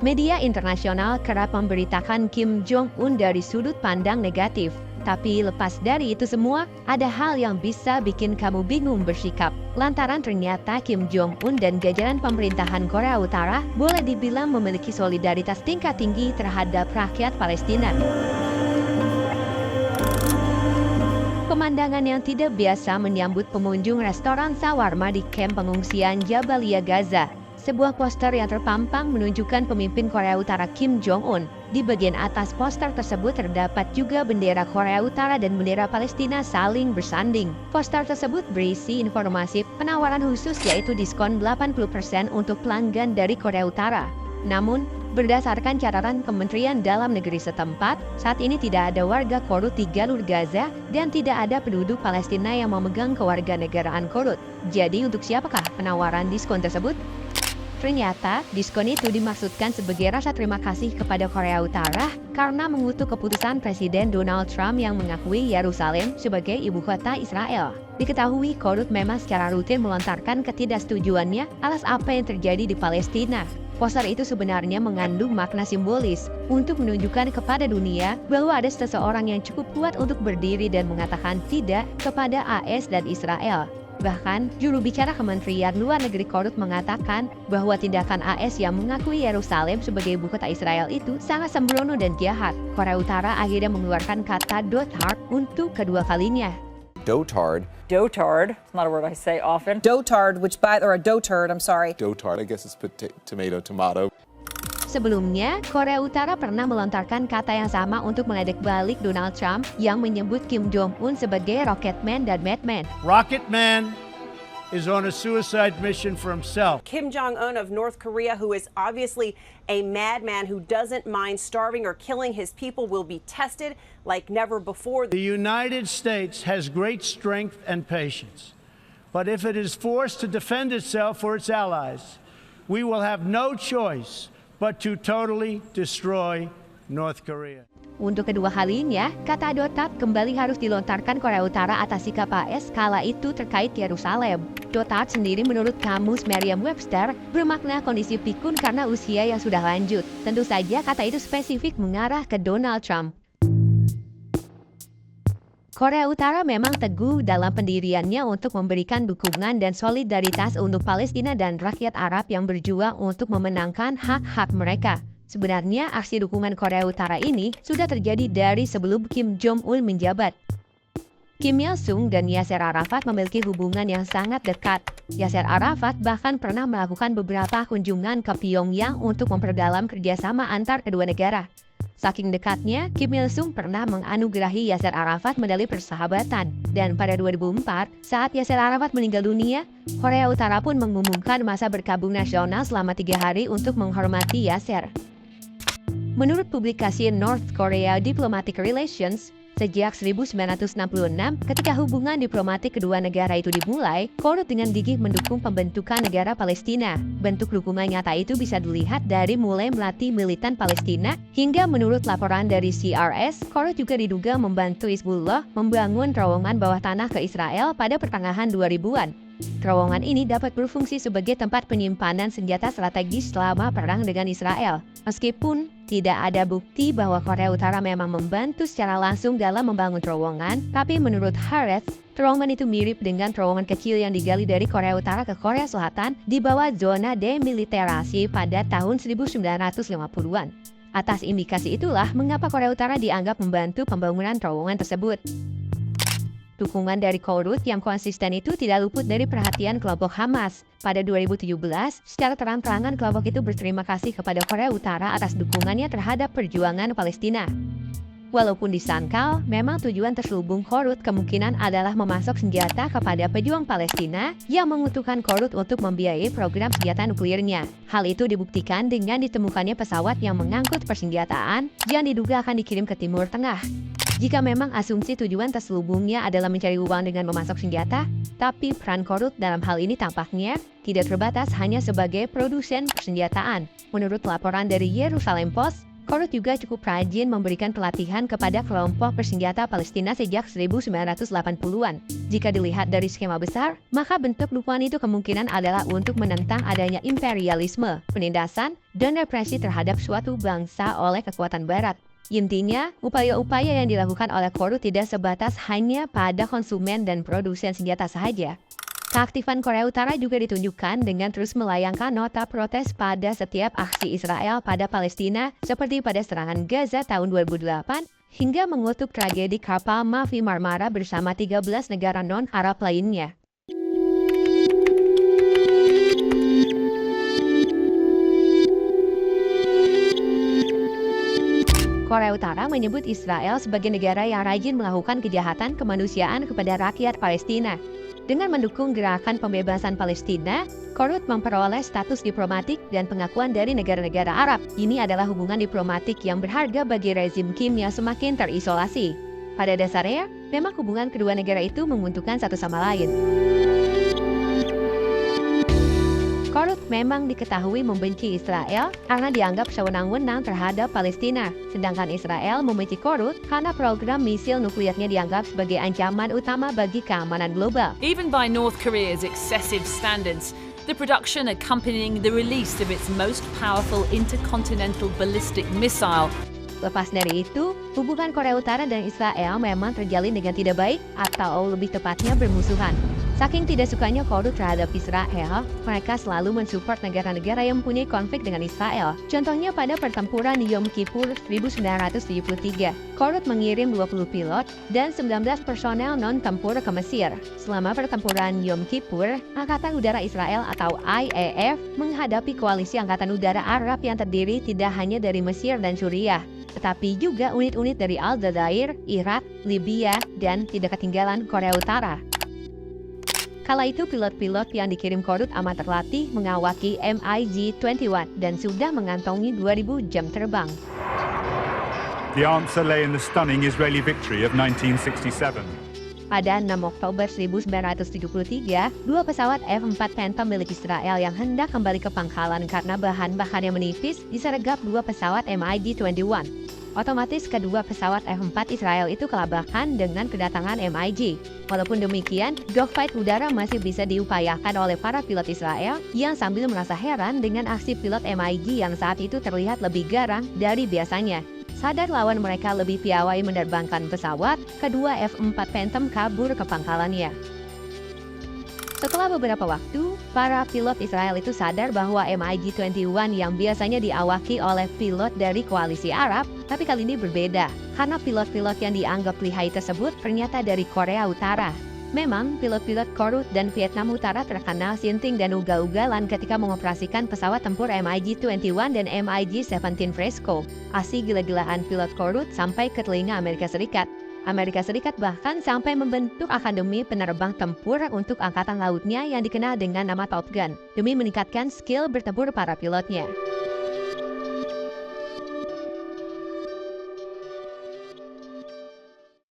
Media internasional kerap memberitakan Kim Jong-un dari sudut pandang negatif. Tapi lepas dari itu semua, ada hal yang bisa bikin kamu bingung bersikap. Lantaran ternyata Kim Jong-un dan jajaran pemerintahan Korea Utara boleh dibilang memiliki solidaritas tingkat tinggi terhadap rakyat Palestina. Pemandangan yang tidak biasa menyambut pengunjung restoran shawarma di kamp pengungsian Jabalia Gaza. Sebuah poster yang terpampang menunjukkan pemimpin Korea Utara Kim Jong-un. Di bagian atas poster tersebut terdapat juga bendera Korea Utara dan bendera Palestina saling bersanding. Poster tersebut berisi informasi penawaran khusus yaitu diskon 80% untuk pelanggan dari Korea Utara. Namun, berdasarkan catatan Kementerian Dalam Negeri setempat, saat ini tidak ada warga Korut di jalur Gaza dan tidak ada penduduk Palestina yang memegang kewarganegaraan Korut. Jadi untuk siapakah penawaran diskon tersebut? Ternyata, diskon itu dimaksudkan sebagai rasa terima kasih kepada Korea Utara karena mengutuk keputusan Presiden Donald Trump yang mengakui Yerusalem sebagai ibu kota Israel. Diketahui Korut memang secara rutin melontarkan ketidaksetujuannya atas apa yang terjadi di Palestina. Poster itu sebenarnya mengandung makna simbolis untuk menunjukkan kepada dunia bahwa ada seseorang yang cukup kuat untuk berdiri dan mengatakan tidak kepada AS dan Israel. Bahkan, juru bicara Kementerian Luar Negeri Korut mengatakan bahwa tindakan AS yang mengakui Yerusalem sebagai ibu kota Israel itu sangat sembrono dan jahat. Korea Utara akhirnya mengeluarkan kata dotard untuk kedua kalinya. Dotard. Dotard. It's not a word I say often. Dotard, or a dotard, I'm sorry. Dotard, I guess it's tomato. Sebelumnya, Korea Utara pernah melontarkan kata yang sama untuk meledek balik Donald Trump yang menyebut Kim Jong-un sebagai Rocketman dan Madman. Rocketman is on a suicide mission for himself. Kim Jong-un of North Korea, who is obviously a madman who doesn't mind starving or killing his people, will be tested like never before. The United States has great strength and patience, but if it is forced to defend itself or its allies, we will have no choice but to totally destroy North Korea. Untuk kedua kalinya, kata dotard kembali harus dilontarkan Korea Utara atas sikap AS kala itu terkait Yerusalem. Dotard sendiri menurut kamus Merriam-Webster bermakna kondisi pikun karena usia yang sudah lanjut. Tentu saja kata itu spesifik mengarah ke Donald Trump. Korea Utara memang teguh dalam pendiriannya untuk memberikan dukungan dan solidaritas untuk Palestina dan rakyat Arab yang berjuang untuk memenangkan hak-hak mereka. Sebenarnya aksi dukungan Korea Utara ini sudah terjadi dari sebelum Kim Jong-un menjabat. Kim Il-sung dan Yasser Arafat memiliki hubungan yang sangat dekat. Yasser Arafat bahkan pernah melakukan beberapa kunjungan ke Pyongyang untuk memperdalam kerjasama antar kedua negara. Saking dekatnya, Kim Il-sung pernah menganugerahi Yasser Arafat medali persahabatan. Dan pada 2004, saat Yasser Arafat meninggal dunia, Korea Utara pun mengumumkan masa berkabung nasional selama 3 hari untuk menghormati Yasser. Menurut publikasi North Korea Diplomatic Relations, sejak 1966, ketika hubungan diplomatik kedua negara itu dimulai, Korut dengan gigih mendukung pembentukan negara Palestina. Bentuk dukungan nyata itu bisa dilihat dari mulai melatih militan Palestina, hingga menurut laporan dari CRS, Korut juga diduga membantu Hizbullah membangun terowongan bawah tanah ke Israel pada pertengahan 2000-an. Terowongan ini dapat berfungsi sebagai tempat penyimpanan senjata strategis selama perang dengan Israel. Meskipun tidak ada bukti bahwa Korea Utara memang membantu secara langsung dalam membangun terowongan, tapi menurut Haaretz, terowongan itu mirip dengan terowongan kecil yang digali dari Korea Utara ke Korea Selatan di bawah zona demilitarisasi pada tahun 1950-an. Atas indikasi itulah mengapa Korea Utara dianggap membantu pembangunan terowongan tersebut. Dukungan dari Korut yang konsisten itu tidak luput dari perhatian kelompok Hamas. Pada 2017, secara terang-terangan kelompok itu berterima kasih kepada Korea Utara atas dukungannya terhadap perjuangan Palestina. Walaupun disangkal, memang tujuan terselubung Korut kemungkinan adalah memasok senjata kepada pejuang Palestina yang mengutuhkan Korut untuk membiayai program senjata nuklirnya. Hal itu dibuktikan dengan ditemukannya pesawat yang mengangkut persenjataan yang diduga akan dikirim ke Timur Tengah. Jika memang asumsi tujuan terselubungnya adalah mencari uang dengan memasok senjata, tapi peran Korut dalam hal ini tampaknya tidak terbatas hanya sebagai produsen persenjataan. Menurut laporan dari Jerusalem Post, Korut juga cukup rajin memberikan pelatihan kepada kelompok bersenjata Palestina sejak 1980-an. Jika dilihat dari skema besar, maka bentuk dukungan itu kemungkinan adalah untuk menentang adanya imperialisme, penindasan, dan represi terhadap suatu bangsa oleh kekuatan barat. Intinya, upaya-upaya yang dilakukan oleh Korut tidak sebatas hanya pada konsumen dan produsen senjata saja. Keaktifan Korea Utara juga ditunjukkan dengan terus melayangkan nota protes pada setiap aksi Israel pada Palestina seperti pada serangan Gaza tahun 2008 hingga mengutuk tragedi kapal Mavi Marmara bersama 13 negara non-Arab lainnya. Korea Utara menyebut Israel sebagai negara yang rajin melakukan kejahatan kemanusiaan kepada rakyat Palestina. Dengan mendukung gerakan pembebasan Palestina, Korut memperoleh status diplomatik dan pengakuan dari negara-negara Arab. Ini adalah hubungan diplomatik yang berharga bagi rezim Kim yang semakin terisolasi. Pada dasarnya, memang hubungan kedua negara itu menguntungkan satu sama lain. Korut memang diketahui membenci Israel karena dianggap sewenang-wenang terhadap Palestina, sedangkan Israel membenci Korut karena program misil nuklirnya dianggap sebagai ancaman utama bagi keamanan global. Even by North Korea's excessive standards, the production accompanying the release of its most powerful intercontinental ballistic missile. Lepas dari itu, hubungan Korea Utara dan Israel memang terjalin dengan tidak baik atau lebih tepatnya bermusuhan. Saking tidak sukanya Korut terhadap Israel, mereka selalu mensupport negara-negara yang mempunyai konflik dengan Israel. Contohnya pada pertempuran Yom Kippur 1973, Korut mengirim 20 pilot dan 19 personel non-tempur ke Mesir. Selama pertempuran Yom Kippur, Angkatan Udara Israel atau IAF menghadapi koalisi Angkatan Udara Arab yang terdiri tidak hanya dari Mesir dan Suriah, tetapi juga unit-unit dari Aljazair, Irak, Libya, dan tidak ketinggalan Korea Utara. Kala itu pilot-pilot yang dikirim Korut amat terlatih mengawaki MiG-21 dan sudah mengantongi 2.000 jam terbang. The answer lay in the stunning Israeli victory of 1967. Pada 6 Oktober 1973, dua pesawat F-4 Phantom milik Israel yang hendak kembali ke pangkalan karena bahan bakar yang menipis disergap dua pesawat MiG-21. Otomatis kedua pesawat F-4 Israel itu kelabakan dengan kedatangan MiG. Walaupun demikian, dogfight udara masih bisa diupayakan oleh para pilot Israel yang sambil merasa heran dengan aksi pilot MiG yang saat itu terlihat lebih garang dari biasanya. Sadar lawan mereka lebih piawai menerbangkan pesawat, kedua F-4 Phantom kabur ke pangkalannya. Setelah beberapa waktu, para pilot Israel itu sadar bahwa MiG-21 yang biasanya diawaki oleh pilot dari koalisi Arab, tapi kali ini berbeda, karena pilot-pilot yang dianggap lihai tersebut ternyata dari Korea Utara. Memang, pilot-pilot Korut dan Vietnam Utara terkenal sinting dan ugal-ugalan ketika mengoperasikan pesawat tempur MiG-21 dan MiG-17 Fresco. Aksi gila-gilaan pilot Korut sampai ke telinga Amerika Serikat. Amerika Serikat bahkan sampai membentuk akademi penerbang tempur untuk angkatan lautnya yang dikenal dengan nama Top Gun, demi meningkatkan skill bertempur para pilotnya.